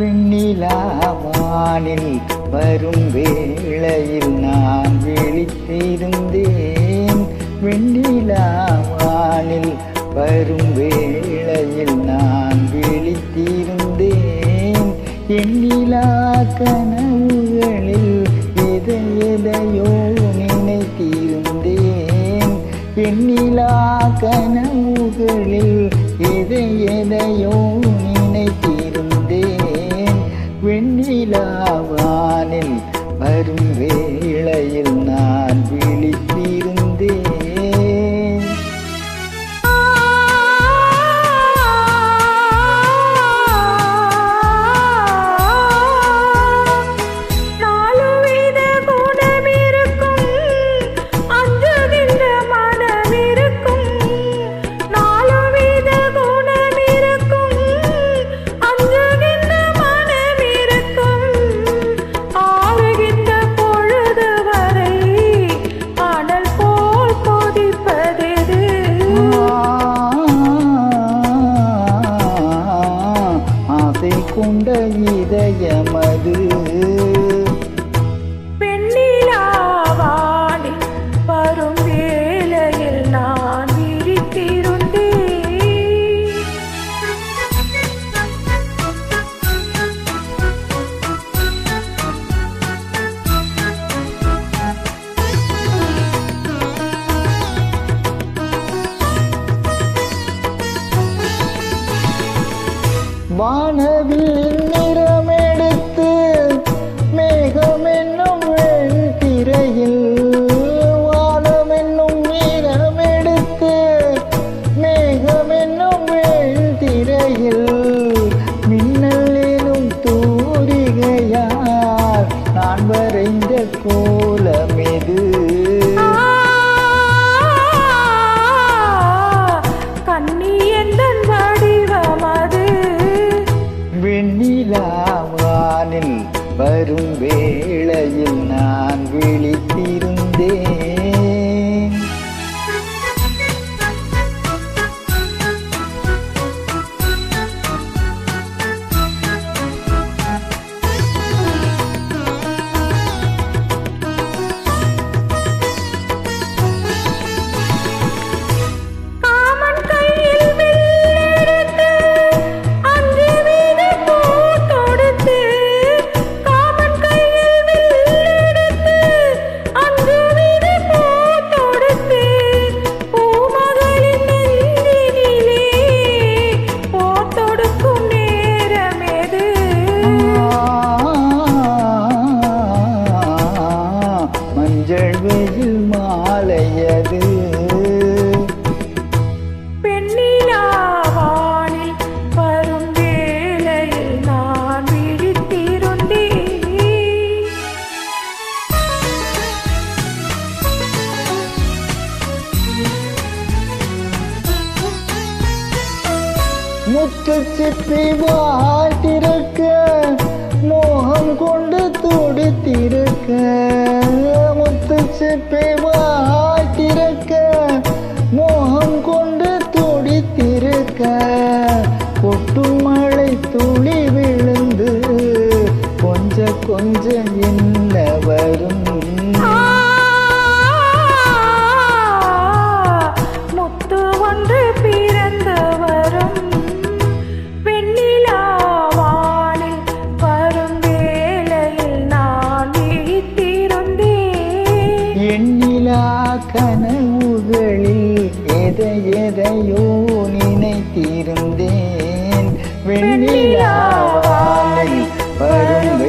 வெண்ணிலாவானில் வரும் வேளையில் நான் விழித்திருந்தேன். வெண்ணிலாவானில் வரும் வேளையில் நான் விழித்திருந்தேன். எண்ணிலா கனவுகளில் எதையோ நினைத்திருந்தேன். எண்ணிலா கனவுகளில் எதையோ நினைத்திருந்தேன். வெண்ணிலாவானில் வரும் வேளையில் நான் விழித்திருந்தேன். கொண்ட இதயமது வெண்ணிலாவானில் வரும் வேளையில் நான் விழித்திருந்தேன். வானவில் நிறமெடுத்து மேகம் என்னும் திரையில், வானம் என்னும் நிறமெடுத்து மேகம் என்னும் திரையில், மின்னல் எனும் தூரிகையால் நான் வரைந்த கோலமெது. வெண்ணிலாவானில் வரும் வேளையில் நான் விழித்திருந்தேன். வெயில் மாலையது. வெண்ணிலாவானில் வரும் வேளையில் நான் விழித்திருந்தேன். முத்து சிப்பி வாழ்த்திருக்க மோகம் கொண்டு துடித்திருக்க, முத்து சிப்பி வாழ்த்திருக்க மோகம் கொண்டு துடித்திருக்க, கொட்டும் மழை துளி விழுந்து கொஞ்சம் என்ன வரும். முத்து ஒன்று பிறந்து வரும். வெண்ணிலாவானில் வரும் வேளையில் நான் விழித்திருந்தேன். எண்ணிலா கனவுகளில் எதையோ நினைத்திருந்தேன். வெண்ணிலாவானில் வரும்